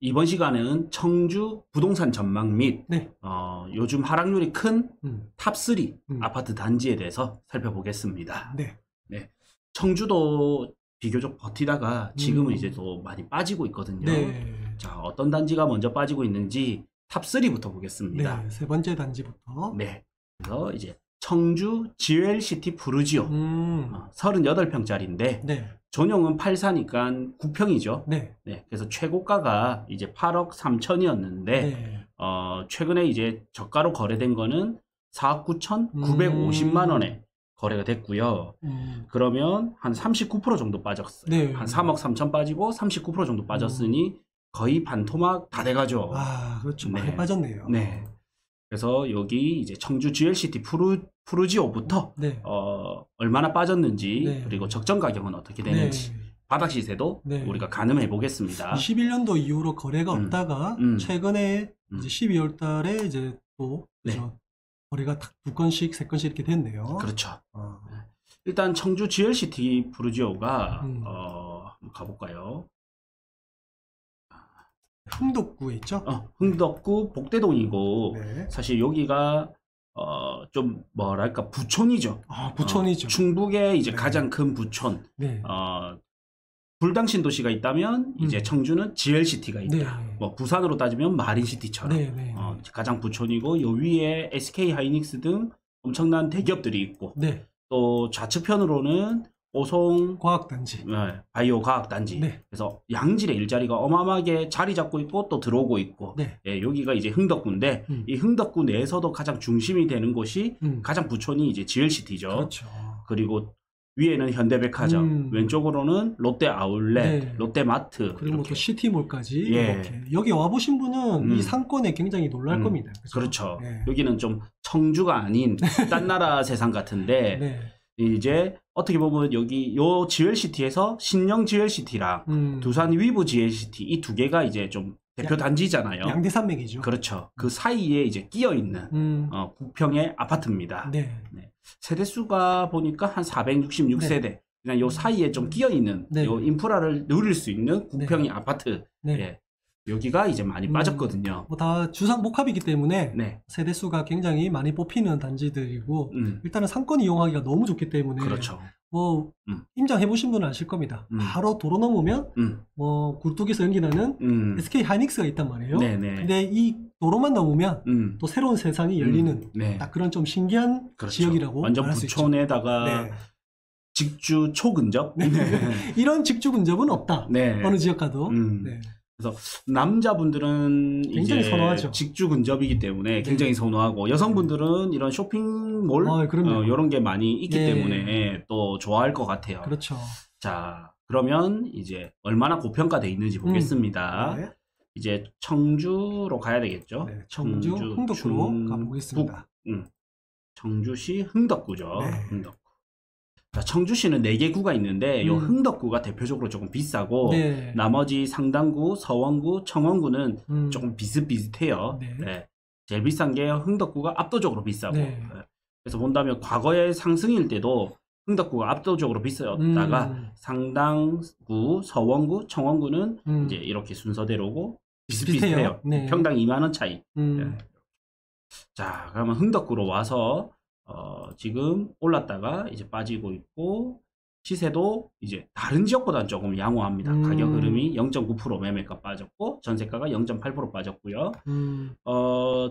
이번 시간은 청주 부동산 전망 및 네. 요즘 하락률이 큰 탑3 아파트 단지에 대해서 살펴보겠습니다. 네. 네. 청주도 비교적 버티다가 지금은 이제 또 많이 빠지고 있거든요. 네. 자, 어떤 단지가 먼저 빠지고 있는지 탑3부터 보겠습니다. 네. 세 번째 단지부터. 네. 그래서 이제 청주 GLCT 푸르지오 38평짜리인데 네. 전용은 8사니까 9평이죠. 네. 네. 그래서 최고가가 이제 8억 3천이었는데 네. 최근에 이제 저가로 거래된 거는 4억 9천 950만 원에 거래가 됐고요. 그러면 한 39% 정도 빠졌어요. 네. 한 3억 3천 빠지고 39% 정도 빠졌으니 거의 반토막 다 돼가죠. 아, 그렇죠. 네. 많이 빠졌네요. 네. 그래서 여기 이제 청주 GLCT 푸르지오부터 네. 얼마나 빠졌는지 네. 그리고 적정 가격은 어떻게 되는지 바닥 시세도 네. 우리가 가늠해 보겠습니다. 21년도 이후로 거래가 없다가 최근에 이제 12월 달에 이제 또 네. 거래가 두 건씩, 세 건씩 이렇게 됐네요. 그렇죠. 일단 청주 GLCT 푸르지오가 한번 가볼까요? 흥덕구에 있죠? 흥덕구 복대동이고 네. 사실 여기가 좀 뭐랄까 부촌이죠. 아, 부촌이죠. 충북의 이제 네. 가장 큰 부촌. 네. 불당 신도시가 있다면 이제 청주는 GLCT가 있다. 네. 뭐 부산으로 따지면 마린시티처럼 네. 네. 가장 부촌이고 요 위에 SK 하이닉스 등 엄청난 대기업들이 있고 네. 또 좌측편으로는 오송 과학단지. 바이오 과학단지. 네. 그래서 양질의 일자리가 어마어마하게 자리 잡고 있고 또 들어오고 있고. 네. 예, 여기가 이제 흥덕구인데 이 흥덕구 내에서도 가장 중심이 되는 곳이 가장 부촌이 이제 GLCT죠. 그렇죠. 그리고 위에는 현대백화점, 왼쪽으로는 롯데 아울렛, 네. 롯데마트, 그리고 또 시티몰까지 예. 이렇게 여기 와보신 분은 이 상권에 굉장히 놀랄 겁니다. 그렇죠. 네. 여기는 좀 청주가 아닌 딴 나라 세상 같은데 네. 이제 어떻게 보면 여기 요 GLCT에서 신영 GLCT랑 두산 위브 GLCT 이 두 개가 이제 좀 대표 단지잖아요. 양대산맥이죠. 그렇죠. 그 사이에 이제 끼어 있는 9평의 아파트입니다. 네. 네. 세대수가 보니까 한 466세대. 네. 그냥 요 사이에 좀 끼어 있는 네. 요 인프라를 누릴 수 있는 9평의 네. 아파트. 네. 예. 여기가 이제 많이 빠졌거든요. 뭐 다 주상복합이기 때문에 네. 세대수가 굉장히 많이 뽑히는 단지들이고 일단은 상권 이용하기가 너무 좋기 때문에 그렇죠. 뭐 임장해 보신 분은 아실 겁니다. 바로 도로 넘으면 뭐 굴뚝에서 연기나는 SK 하이닉스가 있단 말이에요. 네네. 근데 이 도로만 넘으면 또 새로운 세상이 열리는 네. 딱 그런 좀 신기한 그렇죠. 지역이라고 완전 말할 수 있죠. 부촌에다가 네. 직주 초근접. 네. 이런 직주 근접은 없다. 네. 어느 지역 가도. 네. 그래서 남자분들은 굉장히 이제 선호하죠. 직주 근접이기 때문에 굉장히 선호하고 여성분들은 이런 쇼핑몰 이런 게 많이 있기 때문에 또 좋아할 것 같아요. 그렇죠. 자, 그러면 이제 얼마나 고평가돼 있는지 보겠습니다. 네. 이제 청주로 가야 되겠죠. 네. 청주 흥덕구로 가보겠습니다. 청주시 흥덕구죠. 네. 흥덕구. 자, 청주시는 4개 구가 있는데 요 흥덕구가 대표적으로 조금 비싸고 네. 나머지 상당구, 서원구, 청원구는 조금 비슷비슷해요. 네. 네. 제일 비싼 게 흥덕구가 압도적으로 비싸고 네. 그래서 본다면 과거의 상승일 때도 흥덕구가 압도적으로 비쌌다가 상당구, 서원구, 청원구는 이제 이렇게 순서대로고 비슷비슷해요. 네. 평당 2만 원 차이. 네. 자, 그러면 흥덕구로 와서 지금 올랐다가 이제 빠지고 있고 시세도 이제 다른 지역보다는 조금 양호합니다. 가격 흐름이 0.9% 매매가 빠졌고 전세가가 0.8% 빠졌고요.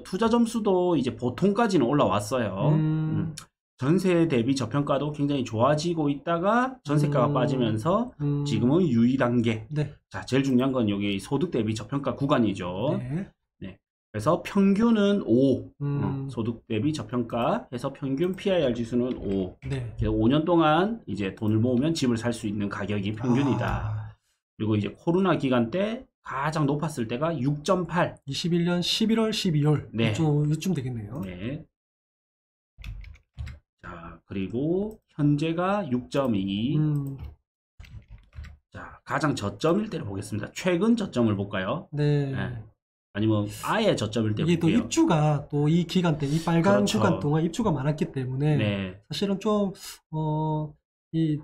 투자 점수도 이제 보통까지는 올라왔어요. 전세 대비 저평가도 굉장히 좋아지고 있다가 전세가가 빠지면서 지금은 유의 단계. 네. 자, 제일 중요한 건 여기 소득 대비 저평가 구간이죠. 네. 그래서 평균은 5, 소득 대비 저평가 해서 평균 PIR 지수는 5. 네. 그래서 5년 동안 이제 돈을 모으면 집을 살 수 있는 가격이 평균이다. 그리고 이제 코로나 기간 때 가장 높았을 때가 6.8. 21년 11월, 12월. 네. 요쯤 되겠네요. 네. 자, 그리고 현재가 6.2. 자, 가장 저점일 때를 보겠습니다. 최근 저점을 볼까요? 네. 아니면 아예 저점일 때 이게 볼게요. 또 입주가 또 이 기간 때 이 빨간 그렇죠. 구간 동안 입주가 많았기 때문에 네. 사실은 좀 이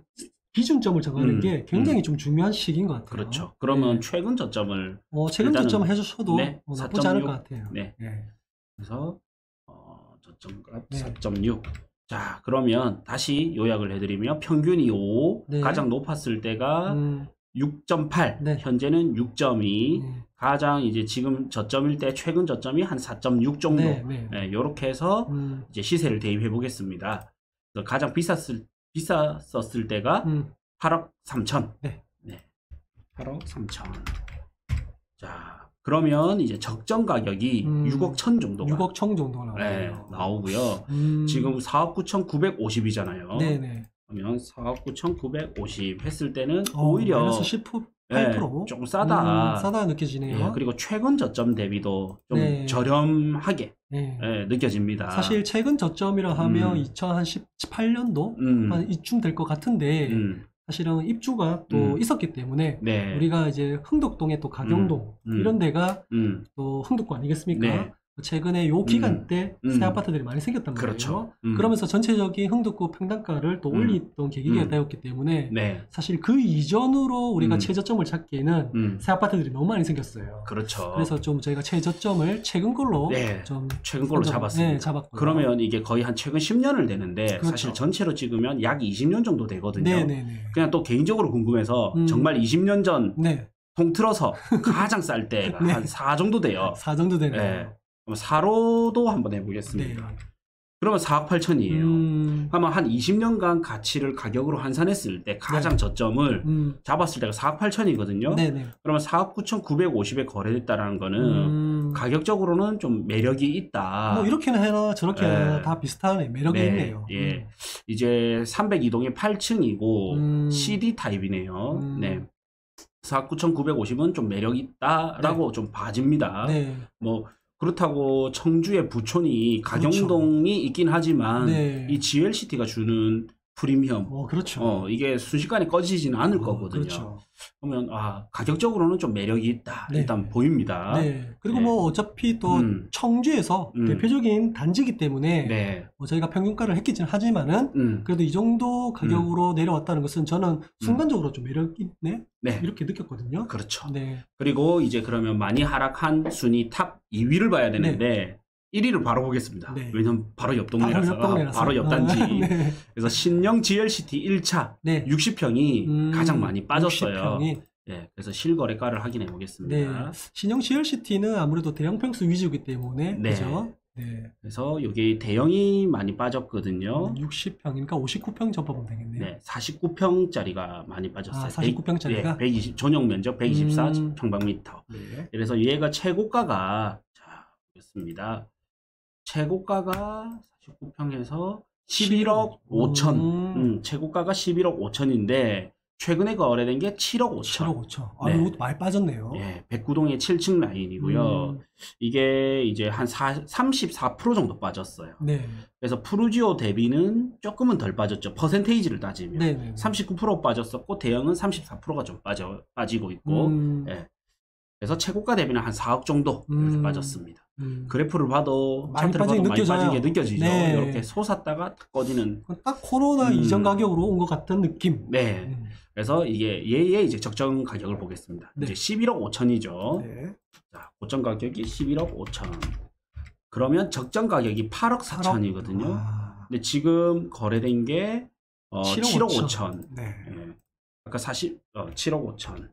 기준점을 정하는 게 굉장히 좀 중요한 시기인 것 같아요. 그렇죠. 그러면 최근 저점을 최근 저점을 해주셔도 네, 나쁘지 않을 것 같아요. 네. 그래서 저점값 네. 4.6. 자, 그러면 다시 요약을 해드리면 평균이 5, 네. 가장 높았을 때가 6.8, 네. 현재는 6.2, 가장 이제 지금 저점일 때 최근 저점이 한 4.6 정도. 요렇게 해서 이제 시세를 대입해 보겠습니다. 그래서 가장 비쌌었을 때가 8억 3천. 네. 8억 3천. 자, 그러면 이제 적정 가격이 6억 1천 정도가 6억 천 정도 나오고요. 네, 나오고요. 지금 4억 9,950이잖아요. 네네. 그러면 4억 9,950 했을 때는 오히려 마이너스 10%, 8%? 네, 조금 싸다. 싸다 느껴지네요. 그리고 최근 저점 대비도 좀 네. 저렴하게 느껴집니다. 사실 최근 저점이라 하면 2018년도 한 이쯤 될 것 같은데 사실은 입주가 또 있었기 때문에 우리가 이제 흥덕동에 또 가경동 이런 데가 또 흥덕구 아니겠습니까? 최근에 요 기간 때 새 아파트들이 많이 생겼단 말이에요. 그렇죠. 그러면서 전체적인 흥덕구 평당가를 또 올리던 계기가 되었기 때문에 사실 그 이전으로 우리가 최저점을 찾기에는 새 아파트들이 너무 많이 생겼어요. 그렇죠. 그래서 좀 저희가 최저점을 최근 걸로 좀 최근 걸로 잡았습니다. 잡았고요. 그러면 이게 거의 한 최근 10년을 되는데 그렇죠. 사실 전체로 찍으면 약 20년 정도 되거든요. 그냥 또 개인적으로 궁금해서 정말 20년 전 통틀어서 가장 쌀 때가 한 4 정도 돼요. 4 정도 되네요. 그럼 4로도 한번 해보겠습니다. 그러면 4억 8천이에요. 그러면 한 20년간 가치를 가격으로 환산했을 때 가장 저점을 잡았을 때가 4억 8천이거든요. 그러면 4억 9,950에 거래됐다는 거는 가격적으로는 좀 매력이 있다. 뭐 이렇게는 해라 저렇게 해라 다 비슷한 매력이 있네요. 이제 302동이 8층이고 CD 타입이네요. 4억 9,950은 좀 매력이 있다라고 좀 봐집니다. 뭐 그렇다고 청주의 부촌이 가경동이 있긴 하지만 이 GLCT가 주는 프리미엄, 이게 순식간에 꺼지지는 않을 거거든요. 그러면 가격적으로는 좀 매력이 있다 일단 보입니다. 그리고 뭐 어차피 또 청주에서 대표적인 단지이기 때문에 뭐 저희가 평균가를 했겠지는 하지만은 그래도 이 정도 가격으로 내려왔다는 것은 저는 순간적으로 좀 매력 있네 이렇게 느꼈거든요. 그렇죠. 그리고 이제 그러면 많이 하락한 순위 탑 2위를 봐야 되는데 1위를 바로 보겠습니다. 왜냐면 바로 옆 동네라서 바로 옆 단지. 그래서 신영 GLCT 1차 60평이 가장 많이 빠졌어요. 60평이. 그래서 실거래가를 확인해 보겠습니다. 신영 GLCT는 아무래도 대형 평수 위주이기 때문에 그죠? 그래서 여기 대형이 많이 빠졌거든요. 60평이니까 59평 접어보면 되겠네요. 49평짜리가 많이 빠졌어요. 49평짜리가? 120, 전용 면적 124평방미터. 그래서 얘가 최고가가 자 보겠습니다. 최고가가 49평에서 11억 5천. 최고가가 11억 5천인데 최근에 거래된 게 7억 5천. 7억 5천. 이것도 많이 빠졌네요. 백구동의 7층 라인이고요. 이게 이제 한 34% 정도 빠졌어요. 그래서 푸르지오 대비는 조금은 덜 빠졌죠. 퍼센테이지를 따지면. 39% 빠졌었고 대형은 34%가 좀 빠지고 있고. 그래서 최고가 대비는 한 4억 정도 이렇게 빠졌습니다. 그래프를 봐도 차트를 봐도 많이 빠진 게 느껴지죠. 이렇게 솟았다가 꺼지는. 딱 코로나 이전 가격으로 온 것 같은 느낌. 그래서 이게 얘의 이제 적정 가격을 보겠습니다. 이제 11억 5천이죠. 자, 고점 가격이 11억 5천. 그러면 적정 가격이 8억 4천이거든요. 근데 지금 거래된 게 7억 5천. 아까 7억 5천.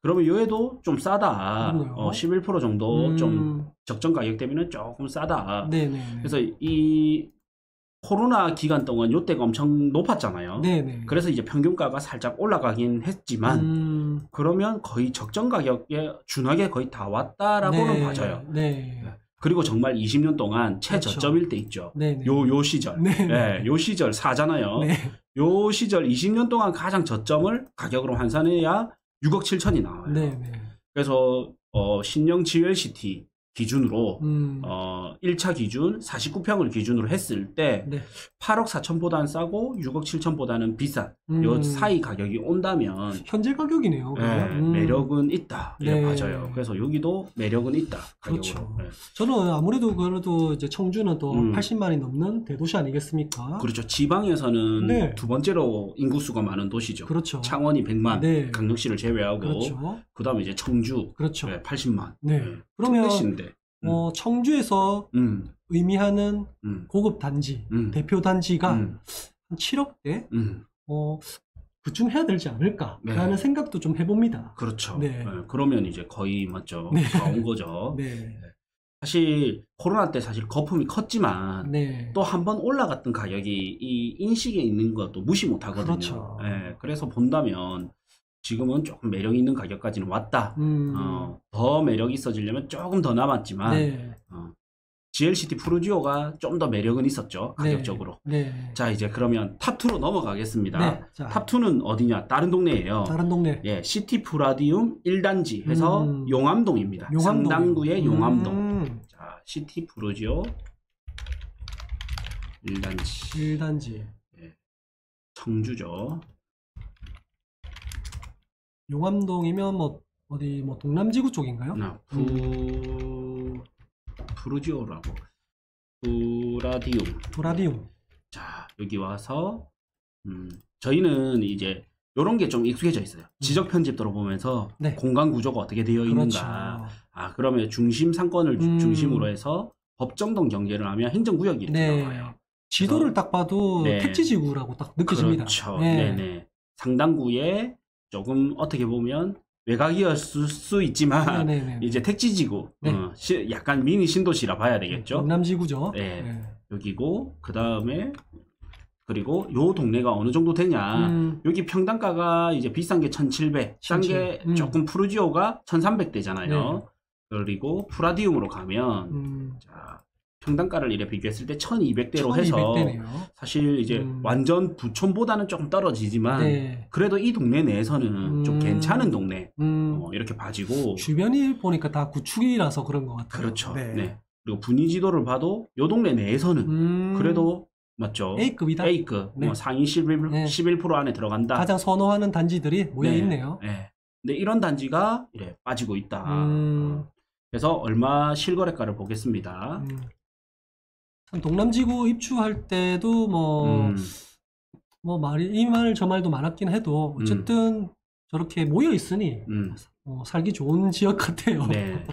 그러면 얘도 좀 싸다. 11% 정도 좀 적정 가격 대비는 조금 싸다. 그래서 이 코로나 기간 동안 요때가 엄청 높았잖아요. 그래서 이제 평균가가 살짝 올라가긴 했지만 그러면 거의 적정 가격에 준하게 거의 다 왔다라고는 봐져요. 그리고 정말 20년 동안 최저점일 때 있죠. 요 시절. 요 시절 사잖아요. 요 시절 20년 동안 가장 저점을 가격으로 환산해야 6억 7천이 나와요. 그래서 신영 GLCT 기준으로 1차 기준 49평을 기준으로 했을 때 네. 8억 4천보다는 싸고 6억 7천보다는 비싼 요 사이 가격이 온다면 현재 가격이네요. 네, 매력은 있다. 네. 맞아요. 그래서 여기도 매력은 있다. 그렇죠. 네. 저는 아무래도 그래도 이제 청주는 또 80만이 넘는 대도시 아니겠습니까? 그렇죠. 지방에서는 네. 두 번째로 인구수가 많은 도시죠. 그렇죠. 창원이 100만, 네. 강릉시를 제외하고 그렇죠. 그다음에 이제 청주 그렇죠. 80만. 네. 그러면 시인데. 청주에서 의미하는 고급 단지, 대표 단지가 한 7억대? 그쯤 해야 되지 않을까라는 네. 생각도 좀 해봅니다. 그렇죠. 네. 그러면 이제 거의 맞죠. 네. 다 온 거죠. 네. 사실 코로나 때 사실 거품이 컸지만 네. 또 한 번 올라갔던 가격이 이 인식에 있는 것도 무시 못 하거든요. 그렇죠. 그래서 본다면 지금은 조금 매력 있는 가격까지는 왔다. 더 매력이 있어지려면 조금 더 남았지만 네. GLCT 프루지오가 좀 더 매력은 있었죠. 가격적으로. 네. 자, 이제 그러면 탑2로 넘어가겠습니다. 네. 탑2는 어디냐? 다른 동네예요. 다른 동네. 예, 시티 프라디움 1단지 해서 용암동입니다. 상당구의 용암동. 자, 시티 프루지오 1단지. 1단지. 예, 청주죠. 용암동이면 뭐 어디 뭐 동남지구 쪽인가요? 프루지오라고. 프라디움. 자, 여기 와서 저희는 이제 요런 게 좀 익숙해져 있어요. 지적 편집 들어보면서 네. 공간 구조가 어떻게 되어 있는가. 그렇죠. 그러면 중심 상권을 중심으로 해서 법정동 경계를 하면 행정구역이 이렇게 네. 나와요. 지도를 딱 봐도 네. 택지지구라고 딱 느껴집니다. 그렇죠. 네. 네네. 상당구에 조금 어떻게 보면 외곽이었을 수 있지만 네네네. 이제 택지지구, 네. 약간 미니 신도시라 봐야 되겠죠. 동남지구죠. 네. 네. 여기고 그 다음에 그리고 요 동네가 어느 정도 되냐. 여기 평당가가 이제 비싼 게 1,700, 싼 게 조금 프루지오가 1,300대잖아요. 네. 그리고 프라디움으로 가면 자, 평당가를 이래 비교했을 때 1,200대로 해서 1200대네요. 사실 이제 완전 부촌보다는 조금 떨어지지만 네. 그래도 이 동네 내에서는 좀 괜찮은 동네 이렇게 봐지고 주변이 보니까 다 구축이라서 그런 것 같아요. 그렇죠. 네. 네. 그리고 분위지도를 봐도 요 동네 내에서는 그래도 맞죠. A급이다. A급. 네. 상위 11% 네. 11% 안에 들어간다. 가장 선호하는 단지들이 모여 있네요. 네. 근데 이런 단지가 이래 빠지고 있다. 그래서 얼마 실거래가를 보겠습니다. 참 동남지구 입주할 때도 이 말 저 말도 많았긴 해도 어쨌든 저렇게 모여 있으니 살기 좋은 지역 같아요. 네.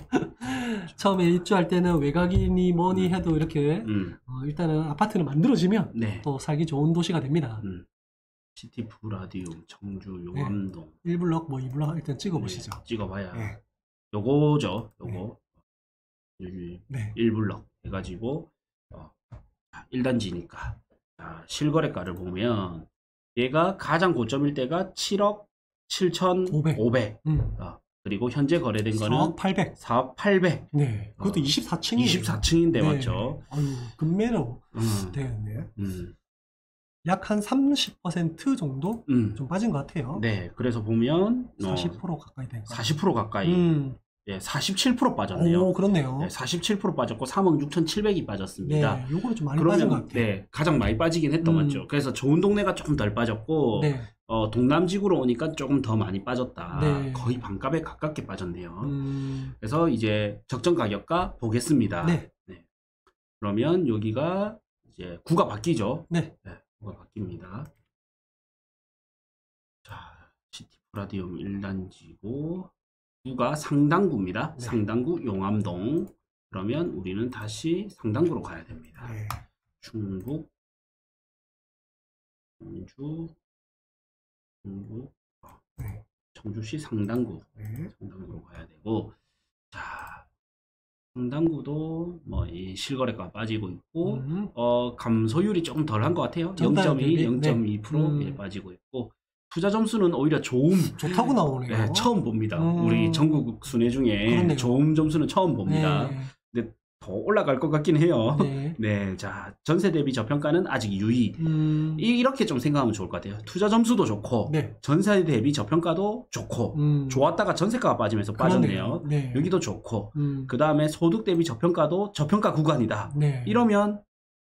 처음에 입주할 때는 외곽이니 뭐니 해도 이렇게 일단은 아파트는 만들어지면 네. 또 살기 좋은 도시가 됩니다. 시티 프라디움, 청주, 용암동. 네. 1블럭, 2블럭 일단 찍어보시죠. 네, 찍어봐야. 네. 요거죠. 요거. 네. 1블럭 해가지고 1단지니까 실거래가를 보면 얘가 가장 고점일 때가 7억 7,500. 그리고 현재 거래된 거는 4억 800. 4억 800. 네. 그것도 24층이에요. 24층인데 네. 맞죠? 아유, 금매로 되겠네. 약 한 30% 정도 좀 빠진 것 같아요. 네. 그래서 보면 40% 가까이 된 거. 40% 가까이. 예, 47% 빠졌네요. 오, 그렇네요. 네, 47% 빠졌고 3억 6,700이 빠졌습니다. 네, 요거는 좀 많이 빠진 것 같아요. 네, 가장 많이 빠지긴 했던 거죠. 그래서 좋은 동네가 조금 덜 빠졌고 네. 동남지구로 오니까 조금 더 많이 빠졌다. 네. 거의 반값에 가깝게 빠졌네요. 그래서 이제 적정 가격가 보겠습니다. 네. 네. 그러면 여기가 이제 구가 바뀌죠. 네. 네, 구가 바뀝니다. 자, 시티 프라디움 1단지고 구가 상당구입니다. 네. 상당구 용암동. 그러면 우리는 다시 상당구로 가야 됩니다. 네. 충북, 청주시 상당구. 네. 상당구로 가야 되고, 자, 상당구도 뭐 이 실거래가 빠지고 있고, 감소율이 조금 덜한 것 같아요. 0.2, 0.2% 빠지고 있고, 투자 점수는 오히려 좋다고 나오네요. 네, 처음 봅니다. 우리 전국 순회 중에 그렇네요. 좋은 점수는 처음 봅니다. 네. 근데 더 올라갈 것 같긴 해요. 네. 네, 자, 전세 대비 저평가는 아직 유의. 이렇게 좀 생각하면 좋을 것 같아요. 투자 점수도 좋고, 네. 전세 대비 저평가도 좋고, 좋았다가 전세가가 빠지면서 빠졌네요. 네. 여기도 좋고, 그 다음에 소득 대비 저평가도 저평가 구간이다. 네. 이러면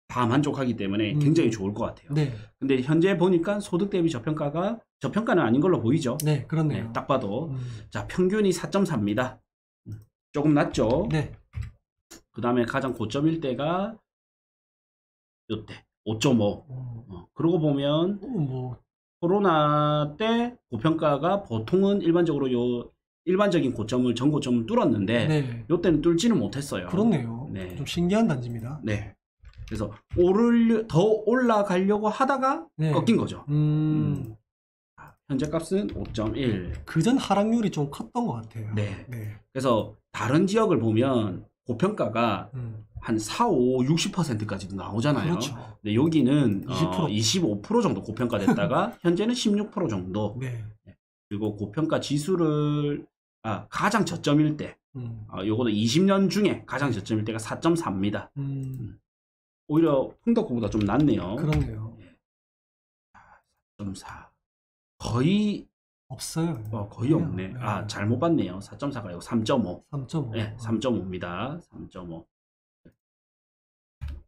다 만족하기 때문에 굉장히 좋을 것 같아요. 네. 근데 현재 보니까 소득 대비 저평가가 저평가는 아닌 걸로 보이죠. 네, 그렇네요. 네, 딱 봐도. 자, 평균이 4.4입니다. 조금 낮죠. 네. 그 다음에 가장 고점일 때가 요때 5.5. 그러고 보면 코로나 때 고평가가 보통은 일반적으로 일반적인 고점을 전고점을 뚫었는데 네. 요때는 뚫지는 못했어요. 그렇네요. 네. 좀 신기한 단지입니다. 네. 그래서 더 올라가려고 하다가 네. 꺾인 거죠. 현재 값은 5.1. 그전 하락률이 좀 컸던 것 같아요. 네. 네. 그래서 다른 지역을 보면 고평가가 한 4, 5, 60%까지도 나오잖아요. 그렇죠. 근데 여기는 25% 정도 고평가 됐다가 현재는 16% 정도. 네. 그리고 고평가 지수를 가장 저점일 때 요것도 20년 중에 가장 저점일 때가 4.4입니다. 오히려 흥덕구보다 좀 낮네요. 그렇네요. 4.4 거의 없어요. 거의 없네. 네. 잘못 봤네요. 4.4가 아니고 3.5. 3.5. 네, 3.5입니다. 3.5.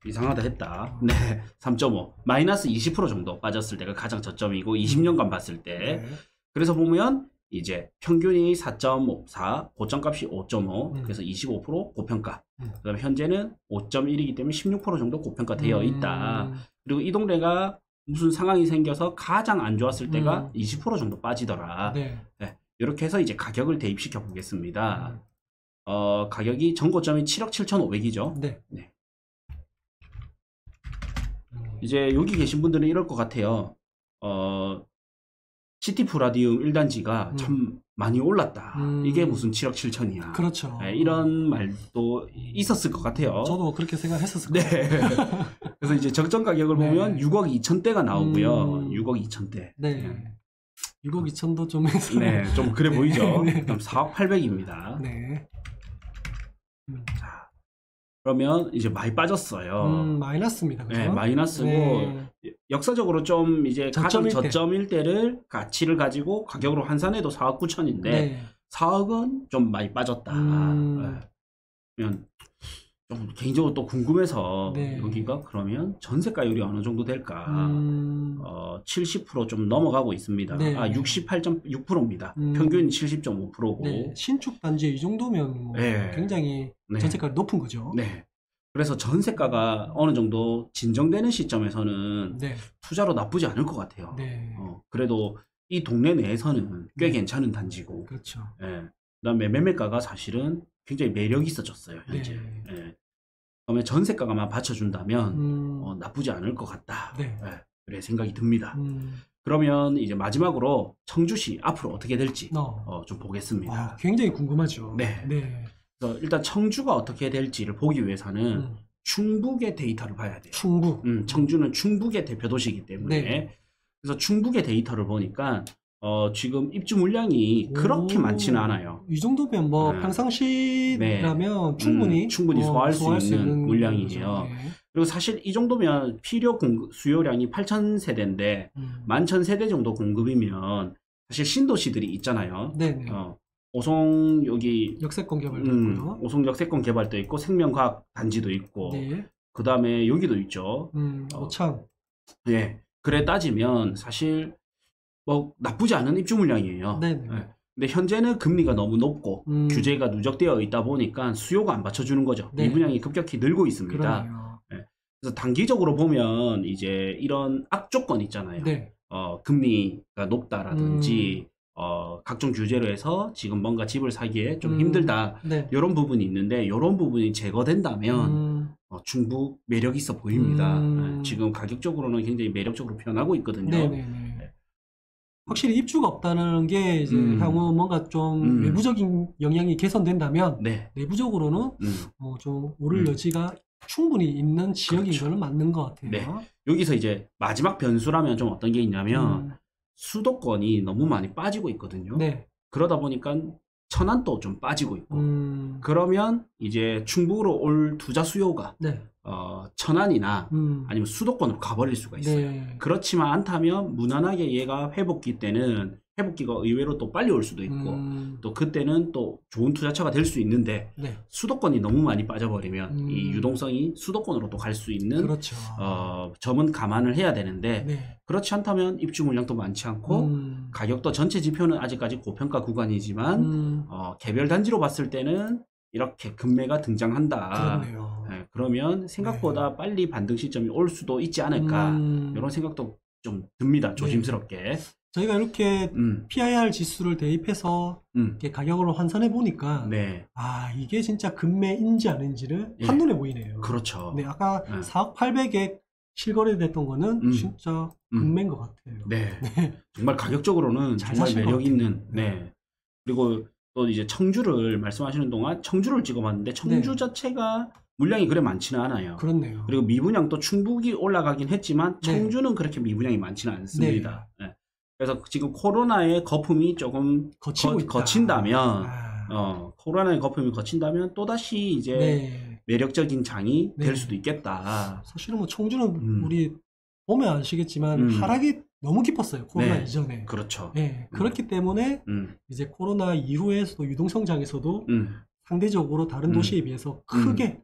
이상하다 했다. 네, 3.5. 마이너스 20% 정도 빠졌을 때가 가장 저점이고 20년간 봤을 때. 네. 그래서 보면 이제 평균이 4.54, 고점값이 5.5, 그래서 25% 고평가. 그다음에 현재는 5.1이기 때문에 16% 정도 고평가 되어 있다. 그리고 이 동네가 무슨 상황이 생겨서 가장 안 좋았을 때가 20% 정도 빠지더라. 네. 네. 이렇게 해서 이제 가격을 대입시켜 보겠습니다. 가격이 전고점이 7억 7,500이죠. 네. 네. 이제 여기 계신 분들은 이럴 것 같아요. 시티프라디움 1단지가 참 많이 올랐다. 이게 무슨 7억 7천이야. 그렇죠. 네, 이런 말도 있었을 것 같아요. 저도 그렇게 생각했었을 것 같아요. 네. 그래서 이제 적정 가격을 보면 6억 2천대가 나오고요. 6억 2천대. 네. 6억 2천도 좀 해서. 네, 좀 그래 보이죠. 그럼 4억 800입니다. 네. 자, 그러면 이제 많이 빠졌어요. 마이너스입니다. 그죠? 네, 마이너스고 역사적으로 좀 이제 가장 저점일 때를 가치를 가지고 가격으로 환산해도 4억 9천인데 4억은 좀 많이 빠졌다. 그러면 좀 개인적으로 또 궁금해서 여기가 그러면 전세가율이 어느 정도 될까? 70% 좀 넘어가고 있습니다. 68.6%입니다. 평균이 70.5%고. 네. 신축 단지 이 정도면 굉장히 전세가가 높은 거죠. 네. 그래서 전세가가 어느 정도 진정되는 시점에서는 투자로 나쁘지 않을 것 같아요. 그래도 이 동네 내에서는 꽤 괜찮은 단지고. 그렇죠. 그다음에 매매가가 사실은 굉장히 매력이 있어졌어요, 현재. 그다음에 전세가가만 받쳐준다면 나쁘지 않을 것 같다. 그래 생각이 듭니다. 그러면 이제 마지막으로 청주시 앞으로 어떻게 될지 좀 보겠습니다. 굉장히 궁금하죠. 네. 그래서 일단 청주가 어떻게 될지를 보기 위해서는 충북의 데이터를 봐야 돼요. 충북. 청주는 충북의 대표 도시이기 때문에 그래서 충북의 데이터를 보니까 지금 입주 물량이 그렇게 많지는 않아요. 이 정도면 뭐 평상시라면 충분히 소화할 수 있는 물량이에요. 그리고 사실 이 정도면 필요 수요량이 8,000세대인데 11,000세대 정도 공급이면 사실 신도시들이 있잖아요. 오송 여기 역세권 개발도 있고요. 오송 역세권 개발도 있고 생명과학 단지도 있고 그 다음에 여기도 있죠. 오창. 네. 그래 따지면 사실 뭐 나쁘지 않은 입주 물량이에요. 근데 현재는 금리가 너무 높고 규제가 누적되어 있다 보니까 수요가 안 받쳐주는 거죠. 이 분양이 급격히 늘고 있습니다. 그래서 단기적으로 보면 이제 이런 악조건 있잖아요. 금리가 높다라든지 각종 규제로 해서 지금 뭔가 집을 사기에 좀 힘들다 이런 부분이 있는데 이런 부분이 제거된다면 충북 매력 있어 보입니다. 지금 가격적으로는 굉장히 매력적으로 변하고 있거든요. 확실히 입주가 없다는 게 이제 향후 뭔가 좀 외부적인 영향이 개선된다면 내부적으로는 좀 오를 여지가 충분히 있는 지역인 거는 맞는 것 같아요. 여기서 이제 마지막 변수라면 좀 어떤 게 있냐면 수도권이 너무 많이 빠지고 있거든요. 그러다 보니까 천안도 좀 빠지고 있고 그러면 이제 충북으로 올 투자 수요가 네. 천안이나 아니면 수도권으로 가버릴 수가 있어요. 네. 그렇지만 않다면 무난하게 얘가 회복기 때는 회복기가 의외로 또 빨리 올 수도 있고 또 그때는 또 좋은 투자처가 될 수 있는데 네. 수도권이 너무 많이 빠져버리면 이 유동성이 수도권으로 또 갈 수 있는 그렇죠. 점은 감안을 해야 되는데 네. 그렇지 않다면 입주 물량도 많지 않고 가격도 전체 지표는 아직까지 고평가 구간이지만 개별 단지로 봤을 때는 이렇게 급매가 등장한다. 그렇네요. 네, 그러면 생각보다 네. 빨리 반등 시점이 올 수도 있지 않을까 이런 생각도 좀 듭니다. 조심스럽게. 네. 저희가 이렇게 PIR 지수를 대입해서 이렇게 가격으로 환산해 보니까 네. 아 이게 진짜 급매인지 아닌지를 예. 한눈에 보이네요. 그렇죠. 네, 아까 4억 800에 실거래됐던 거는 진짜 급매인 것 같아요. 네. 네. 정말 가격적으로는 정말 매력 있는. 네. 그리고 또 이제 청주를 말씀하시는 동안 청주를 찍어봤는데 청주 네. 자체가 물량이 그래 많지는 않아요. 그렇네요. 그리고 미분양도 충북이 올라가긴 했지만 청주는 네. 그렇게 미분양이 많지는 않습니다. 네. 네. 그래서 지금 코로나의 거품이 조금 거친다면 코로나의 거품이 거친다면 또다시 이제 네. 매력적인 장이 네. 될 수도 있겠다. 사실은 뭐 청주는 우리 보면 아시겠지만 하락이 너무 깊었어요. 코로나 네. 이전에. 그렇죠. 네. 그렇기 때문에 이제 코로나 이후에서도 유동성장에서도 상대적으로 다른 도시에 비해서 크게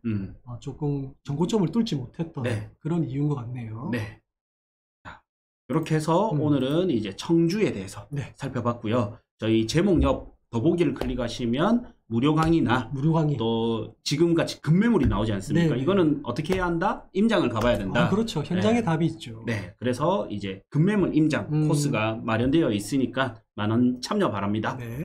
조금 전고점을 뚫지 못했던 네. 그런 이유인 것 같네요. 네. 이렇게 해서 오늘은 이제 청주에 대해서 네. 살펴봤고요. 저희 제목 옆 더보기를 클릭하시면 무료 강의나 또 지금같이 급매물이 나오지 않습니까? 네. 이거는 어떻게 해야 한다? 임장을 가봐야 된다. 그렇죠. 현장에 네. 답이 있죠. 네. 그래서 이제 급매물 임장 코스가 마련되어 있으니까 많은 참여 바랍니다. 네.